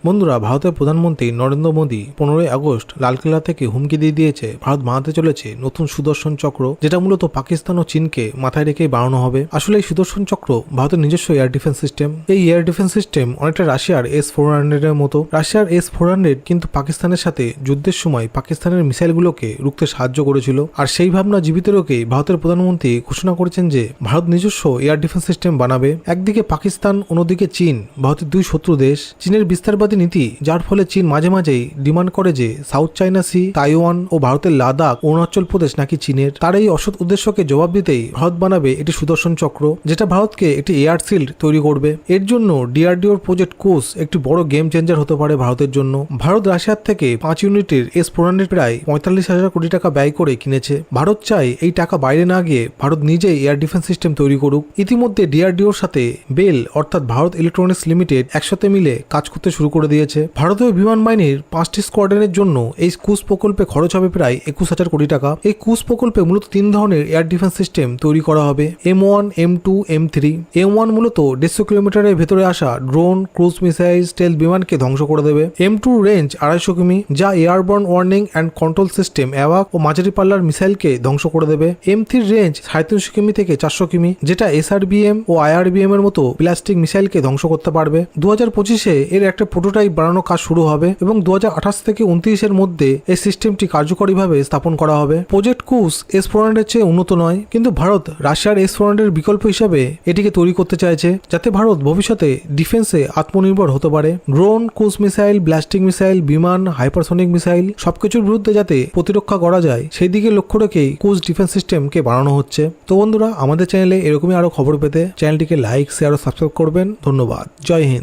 বন্ধুরা, ভারতের প্রধানমন্ত্রী নরেন্দ্র মোদী 15ই আগস্ট লালকেল্লা থেকে হুমকি দিয়ে দিয়েছে ভারত বানাতে চলেছে নতুন সুদর্শন চক্র, যেটা মূলত পাকিস্তান ও চীনকে মাথায় রেখেই বানানো হবে। আসলে এই সুদর্শন চক্র ভারতের নিজস্ব এয়ার ডিফেন্স সিস্টেম। এই এয়ার ডিফেন্স সিস্টেম অনেকটা রাশিয়ার S-400 এর মতো। রাশিয়ার S-400 কিন্তু পাকিস্তানের সাথে যুদ্ধের সময় পাকিস্তানের মিসাইলগুলোকে রুখতে সাহায্য করেছিল। আর সেই ভাবনা জীবিত রেখেই ভারতের প্রধানমন্ত্রী ঘোষণা করেছেন যে ভারত নিজস্ব এয়ার ডিফেন্স সিস্টেম বানাবে। একদিকে পাকিস্তান, অন্যদিকে চীন ভারতের দুই শত্রু দেশ। চীনের বিস্তারবাদী নীতি, যার ফলে চীন মাঝে মাঝেই ডিমান্ড করে যে সাউথ চায়না সি, তাইওয়ান ও ভারতের লাদাখ, অরুণাচল প্রদেশ নাকি চীনের। তার এই অসৎ উদ্দেশ্যকে জবাব দিতেই ভারত বানাবে একটি সুদর্শন চক্র, যেটা ভারতকে একটি এয়ার শিল্ড তৈরি করবে। এর জন্য DRDOর প্রজেক্ট কোস একটি বড় গেম চেঞ্জার হতে পারে ভারতের জন্য। ভারত রাশিয়ার থেকে 5 ইউনিটের S-400 প্রায় 45,000 কোটি টাকা ব্যয় করে কিনেছে। ভারত চায় এই টাকা বাইরে না গিয়ে ভারত নিজেই এয়ার ডিফেন্স সিস্টেম তৈরি করুক। ইতিমধ্যে DRDOর সাথে বেল অর্থাৎ ভারত ইলেকট্রনিক্স লিমিটেড একসাথে মিলে কাজ করতে শুরু করে দিয়েছে। ভারতীয় বিমান বাহিনীর 5টি স্কোয়াড্রনের জন্য এই কুস প্রকল্পে খরচ হবে প্রায় 21,000 কোটি টাকা। এই কুস প্রকল্পে মূলত 3 ধরনের এয়ার ডিফেন্স সিস্টেম তৈরি করা হবে: M1, M2, M3। M1 মূলত 150 কিলোমিটারের ভেতরে আসা ড্রোন, ক্রুজ মিসাইল, স্টেলথ বিমানকে ধ্বংস করে দেবে। M2 রেঞ্জ 250 কিমি, যা airborne warning and control system অ্যাওয়াক ও মাঝারি পাল্লার মিসাইলকে ধ্বংস করে দেবে। M3 রেঞ্জ 350 কিমি থেকে 400 কিমি, যেটা SRBM ও IRBM এর মতো প্লাস্টিক মিসাইলকে ধ্বংস করতে পারবে। 2025-এ এর একটা প্রোটোটাইপ বানানো কাজ শুরু হবে এবং 2028 থেকে 29 এর মধ্যে এই সিস্টেমটি কার্যকরীভাবে স্থাপন করা হবে। প্রজেক্ট কুস S-400 এর চেয়ে উন্নত নয়, কিন্তু ভারত রাশিয়ার S-400 এর বিকল্প হিসাবে এটিকে তৈরি করতে চাইছে, যাতে ভারত ভবিষ্যতে ডিফেন্সে আত্মনির্ভর হতে পারে। Drone, cruise missile, ballistic missile, বিমান, হাইপারসনিক মিসাইল সবকিছুর বিরুদ্ধে যাতে প্রতিরক্ষা করা যায় সেই দিকে লক্ষ্য রেখেই কুস ডিফেন্স সিস্টেমকে বানানো হচ্ছে। তো বন্ধুরা, আমাদের চ্যানেলে এরকমই আরো খবর পেতে চ্যানেলটিকে লাইক, শেয়ার ও সাবস্ক্রাইব করবেন। ধন্যবাদ। জয় হিন্দ।